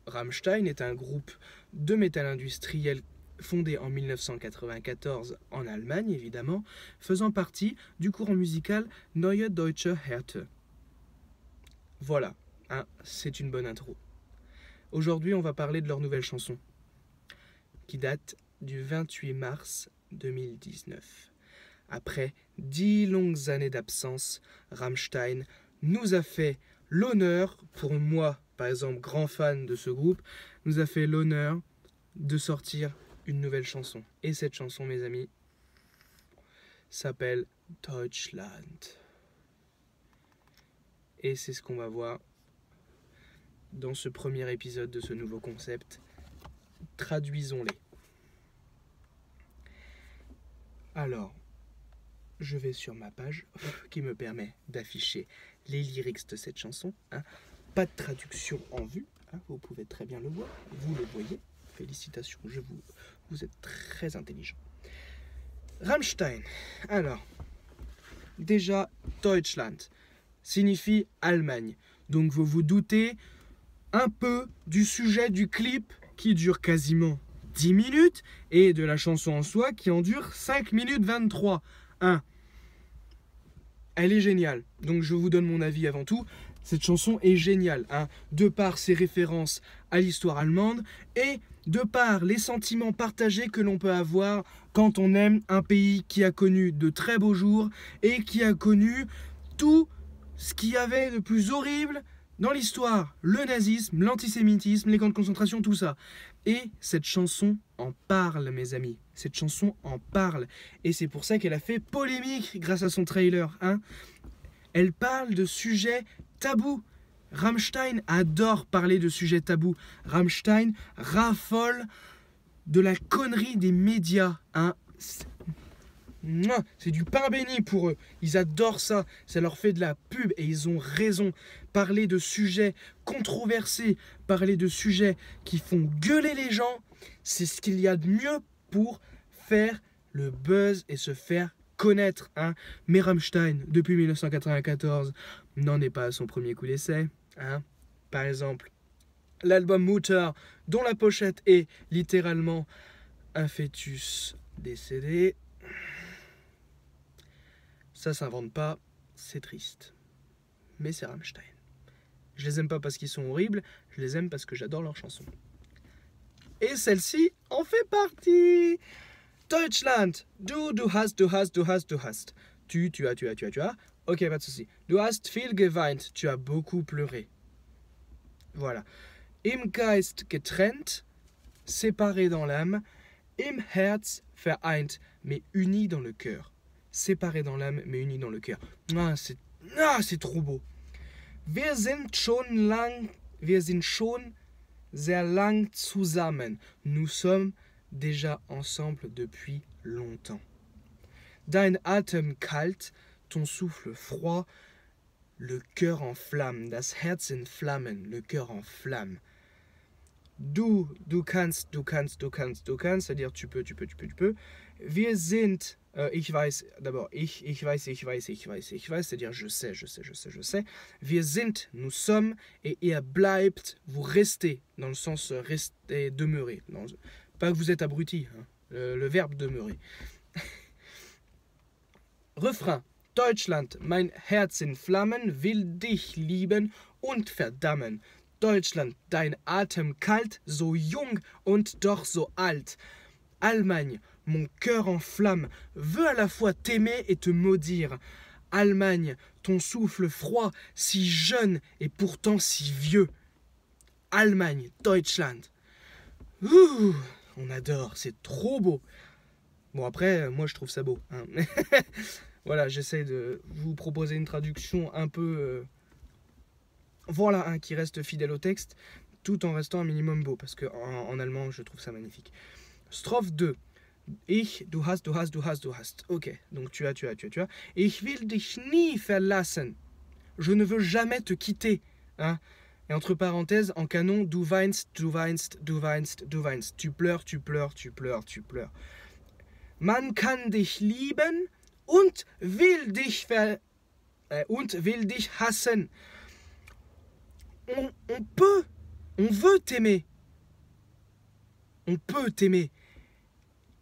Rammstein est un groupe de métal industriel fondé en 1994 en Allemagne, évidemment, faisant partie du courant musical Neue Deutsche Härte. Voilà, hein, c'est une bonne intro. Aujourd'hui, on va parler de leur nouvelle chanson, qui date du 28 mars 2019. Après 10 longues années d'absence, Rammstein nous a fait l'honneur, pour moi, par exemple, grand fan de ce groupe, nous a fait l'honneur de sortir une nouvelle chanson. Et cette chanson, mes amis, s'appelle Deutschland. Et c'est ce qu'on va voir dans ce premier épisode de ce nouveau concept. Traduisons-les. Alors, je vais sur ma page qui me permet d'afficher les lyrics de cette chanson. Hein. Pas de traduction en vue, hein, vous pouvez très bien le voir. Vous le voyez. Félicitations, vous êtes très intelligent. Rammstein. Alors, déjà, Deutschland signifie Allemagne. Donc vous vous doutez un peu du sujet du clip qui dure quasiment 10 minutes et de la chanson en soi qui en dure 5 minutes 23. Elle est géniale. Donc je vous donne mon avis avant tout. Cette chanson est géniale, hein, de par ses références à l'histoire allemande et de par les sentiments partagés que l'on peut avoir quand on aime un pays qui a connu de très beaux jours et qui a connu tout ce qu'il y avait de plus horrible dans l'histoire. Le nazisme, l'antisémitisme, les camps de concentration, tout ça. Et cette chanson en parle, mes amis. Cette chanson en parle. Et c'est pour ça qu'elle a fait polémique grâce à son trailer. Hein. Elle parle de sujets tabous. Rammstein adore parler de sujets tabous. Rammstein raffole de la connerie des médias. Hein. C'est du pain béni pour eux. Ils adorent ça. Ça leur fait de la pub et ils ont raison. Parler de sujets controversés, parler de sujets qui font gueuler les gens, c'est ce qu'il y a de mieux pour faire le buzz et se faire connaître. Hein. Mais Rammstein, depuis 1994, n'en est pas à son premier coup d'essai. Hein. Par exemple, l'album Mutter, dont la pochette est littéralement un fœtus décédé. Ça s'invente pas, c'est triste. Mais c'est Rammstein. Je les aime pas parce qu'ils sont horribles, je les aime parce que j'adore leurs chansons. Et celle-ci en fait partie. Deutschland, du hast. Tu as. Ok, pas de souci. Du hast viel geweint, tu as beaucoup pleuré. Voilà. Im Geist getrennt, séparé dans l'âme. Im Herz vereint, mais uni dans le cœur. Séparé dans l'âme, mais uni dans le cœur. C'est trop beau. Wir sind schon sehr lang zusammen. Nous sommes déjà ensemble depuis longtemps. Dein Atem kalt, ton souffle froid, le cœur en flamme. Das Herz in Flammen, le cœur en flamme. Du kannst, c'est-à-dire tu peux. Wir sind, ich weiß, d'abord, ich weiß, c'est-à-dire je sais. Wir sind, nous sommes, et ihr bleibt, vous restez, dans le sens rester, demeurer. Pas que vous êtes abruti, hein, le verbe demeurer. Refrain. Deutschland, mein Herz in Flammen, will dich lieben und verdammen. Deutschland, dein Atem kalt, so jung und doch so alt. Allemagne, mon cœur en flamme, veut à la fois t'aimer et te maudire. Allemagne, ton souffle froid, si jeune et pourtant si vieux. Allemagne, Deutschland. Ouh, on adore, c'est trop beau. Bon après, moi je trouve ça beau. Hein. Voilà, j'essaie de vous proposer une traduction un peu... Voilà, hein, qui reste fidèle au texte, tout en restant un minimum beau, parce qu'en allemand, je trouve ça magnifique. Strophe 2. Ich, du hast. Ok, donc tu as. Ich will dich nie verlassen. Je ne veux jamais te quitter. Hein. Et entre parenthèses, en canon, du weinst. Tu pleures. Man kann dich lieben und will dich hassen. On peut On veut t'aimer. On peut t'aimer.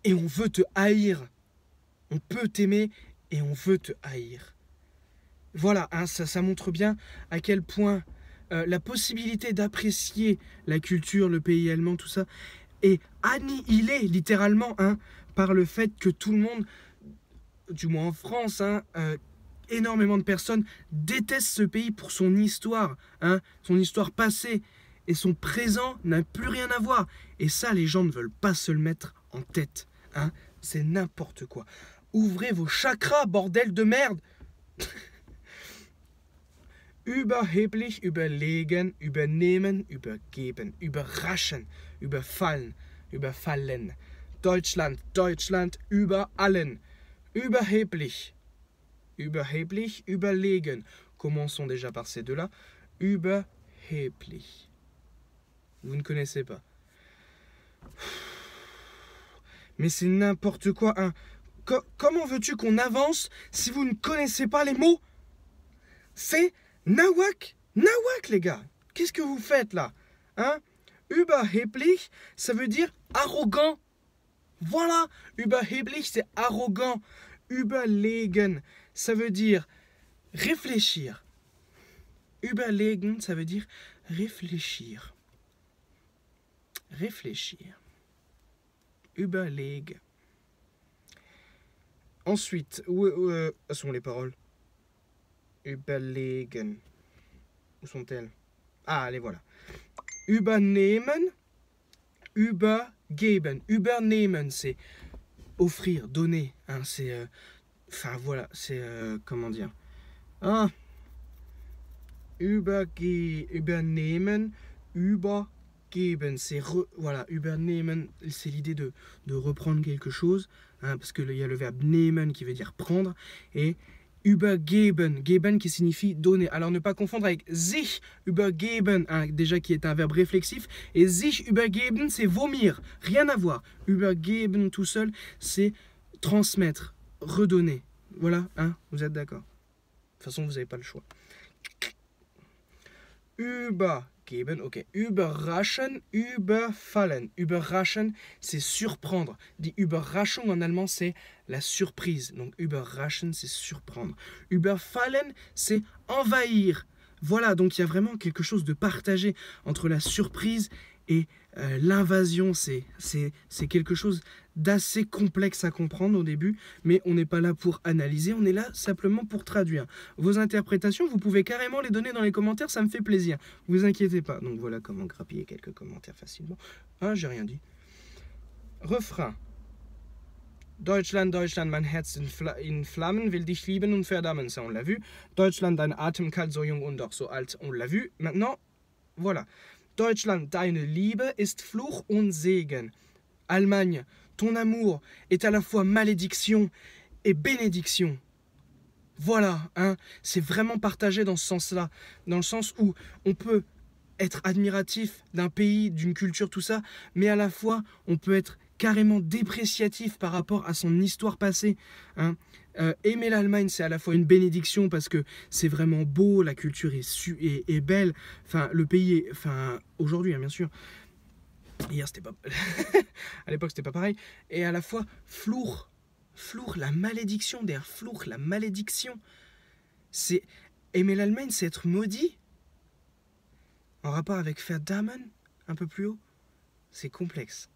Et on veut te haïr. On peut t'aimer et on veut te haïr. Voilà, hein, ça montre bien à quel point la possibilité d'apprécier la culture, le pays allemand, tout ça, est annihilée littéralement hein, par le fait que tout le monde, du moins en France, hein, énormément de personnes détestent ce pays pour son histoire, hein, son histoire passée. Et son présent n'a plus rien à voir. Et ça, les gens ne veulent pas se le mettre en tête. Hein. C'est n'importe quoi. Ouvrez vos chakras, bordel de merde. Überheblich, überlegen, übernehmen, übergeben, überraschen, überfallen, überfallen. Deutschland, Deutschland, über allen. Überheblich, überheblich, überlegen. Commençons déjà par ces deux-là. Überheblich. Vous ne connaissez pas. Mais c'est n'importe quoi. Hein. Comment veux-tu qu'on avance si vous ne connaissez pas les mots? C'est nawak. Nawak, les gars. Qu'est-ce que vous faites là? Hein? Überheblich, ça veut dire arrogant. Voilà. Überheblich, c'est arrogant. Überlegen, ça veut dire réfléchir. Überlegen, ça veut dire réfléchir. Réfléchir. Überlegen. Ensuite, où sont les paroles? Überlegen. Où sont-elles? Ah, les voilà. Übernehmen, übergeben. Übernehmen, c'est offrir, donner. Hein, c'est... Enfin, voilà, c'est... comment dire? Ah. Übernehmen, übergeben. C'est... Voilà, übernehmen, c'est l'idée de reprendre quelque chose. Hein, parce qu'il y a le verbe nehmen qui veut dire prendre. Et übergeben, geben qui signifie donner. Alors ne pas confondre avec sich übergeben, hein, déjà qui est un verbe réflexif. Et sich übergeben, c'est vomir. Rien à voir. Übergeben tout seul, c'est transmettre, redonner. Voilà, hein, vous êtes d'accord? De toute façon, vous n'avez pas le choix. Übergeben, ok. Überraschen, überfallen. Überraschen, c'est surprendre. Die Überraschung en allemand, c'est la surprise. Donc überraschen, c'est surprendre. Überfallen, c'est envahir. Voilà, donc il y a vraiment quelque chose de partagé entre la surprise et l'invasion. C'est quelque chose d'assez complexe à comprendre au début, mais on n'est pas là pour analyser, on est là simplement pour traduire. Vos interprétations, vous pouvez carrément les donner dans les commentaires, ça me fait plaisir. Vous inquiétez pas. Donc voilà comment grappiller quelques commentaires facilement. Ah, j'ai rien dit. Refrain. Deutschland, Deutschland, mein Herz in Flammen, will dich lieben und verdammen. Ça, on l'a vu. Deutschland, dein Atem kalt, so jung und doch so alt. On l'a vu. Maintenant, voilà. Deutschland, deine Liebe ist Fluch und Segen. Allemagne, ton amour est à la fois malédiction et bénédiction. Voilà, hein, c'est vraiment partagé dans ce sens-là. Dans le sens où on peut être admiratif d'un pays, d'une culture, tout ça, mais à la fois, on peut être carrément dépréciatif par rapport à son histoire passée. Hein. Aimer l'Allemagne, c'est à la fois une bénédiction parce que c'est vraiment beau, la culture est belle. Enfin, le pays est... Enfin, aujourd'hui, hein, bien sûr. Hier, c'était pas... à l'époque, c'était pas pareil. Et à la fois, Fluch, la malédiction, der Fluch, la malédiction. C'est... Aimer l'Allemagne, c'est être maudit. En rapport avec verdammen, un peu plus haut. C'est complexe.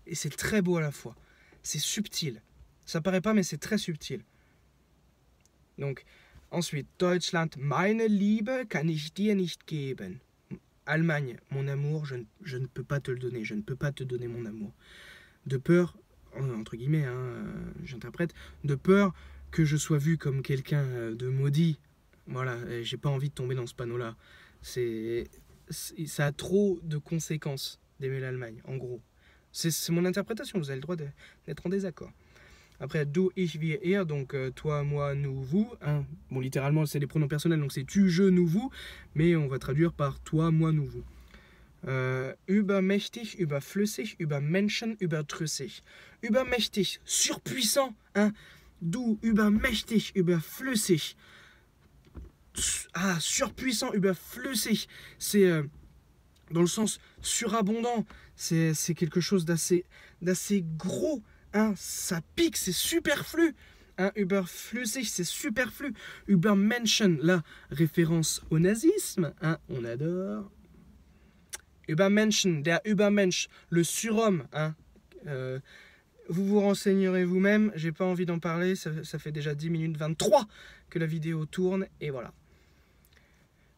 Et c'est très beau à la fois. C'est subtil. Ça paraît pas, mais c'est très subtil. Donc, ensuite, Deutschland, meine Liebe kann ich dir nicht geben. Allemagne, mon amour, je ne peux pas te le donner. Je ne peux pas te donner mon amour. De peur, entre guillemets, hein, j'interprète, de peur que je sois vu comme quelqu'un de maudit. Voilà, j'ai pas envie de tomber dans ce panneau-là. Ça a trop de conséquences d'aimer l'Allemagne, en gros. C'est mon interprétation, vous avez le droit d'être en désaccord. Après, du, ich, wir, er, donc toi, moi, nous, vous. Hein. Bon, littéralement, c'est des pronoms personnels, donc c'est tu, je, nous, vous. Mais on va traduire par toi, moi, nous, vous. Übermächtig, überflüssig, übermenschen, überdrüssig. Übermächtig, surpuissant. Hein. Du, übermächtig, überflüssig. Ah, surpuissant, überflüssig. C'est dans le sens surabondant. C'est quelque chose d'assez gros. Hein. Ça pique, c'est superflu. Hein. Überflüssig, c'est superflu. Übermenschen, la référence au nazisme. Hein. On adore. Übermenschen, der Übermensch, le surhomme. Hein. Vous vous renseignerez vous-même. J'ai pas envie d'en parler. Ça fait déjà 10 minutes 23 que la vidéo tourne. Et voilà.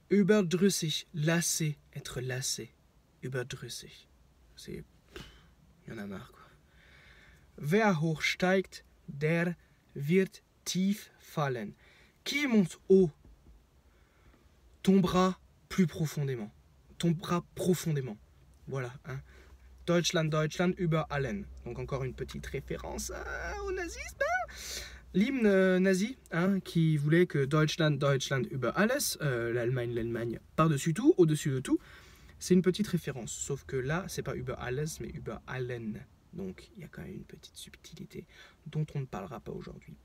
Überdrüssig, lassé, être lassé. Überdrüssig. C'est... Il y en a marre, quoi. Wer hoch steigt, der wird tief fallen. Qui monte haut tombera plus profondément. Tombera profondément. Voilà. Hein. Deutschland, Deutschland über allen. Donc encore une petite référence au nazisme. L'hymne nazi, hein, qui voulait que Deutschland, Deutschland über alles, l'Allemagne, l'Allemagne par-dessus tout, au-dessus de tout, c'est une petite référence. Sauf que là, c'est pas über alles, mais über allen. Donc il y a quand même une petite subtilité dont on ne parlera pas aujourd'hui.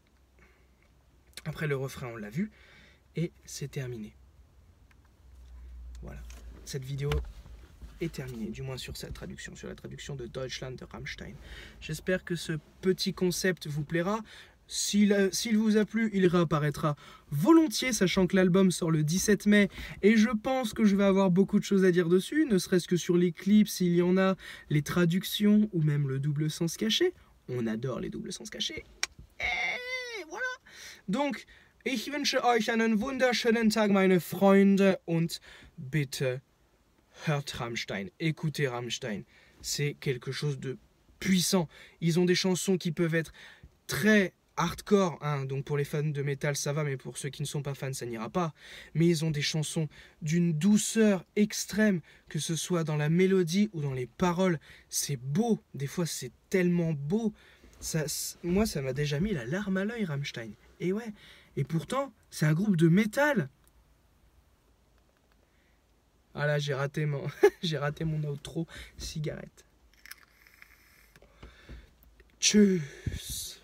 Après le refrain, on l'a vu, et c'est terminé. Voilà, cette vidéo est terminée, du moins sur cette traduction, sur la traduction de Deutschland de Rammstein. J'espère que ce petit concept vous plaira. S'il vous a plu, il réapparaîtra volontiers, sachant que l'album sort le 17 mai, et je pense que je vais avoir beaucoup de choses à dire dessus, ne serait-ce que sur les clips, s'il y en a, les traductions, ou même le double sens caché. On adore les doubles sens cachés. Et voilà. Donc, ich wünsche euch einen wunderschönen Tag, meine Freunde, und bitte hört Rammstein, écoutez Rammstein. C'est quelque chose de puissant. Ils ont des chansons qui peuvent être très hardcore, hein, donc pour les fans de métal ça va, mais pour ceux qui ne sont pas fans ça n'ira pas. Mais ils ont des chansons d'une douceur extrême, que ce soit dans la mélodie ou dans les paroles. C'est beau, des fois c'est tellement beau. Moi ça m'a déjà mis la larme à l'œil, Rammstein. Et ouais, et pourtant c'est un groupe de métal. Ah là j'ai raté mon j'ai raté mon outro cigarette. Tchuss.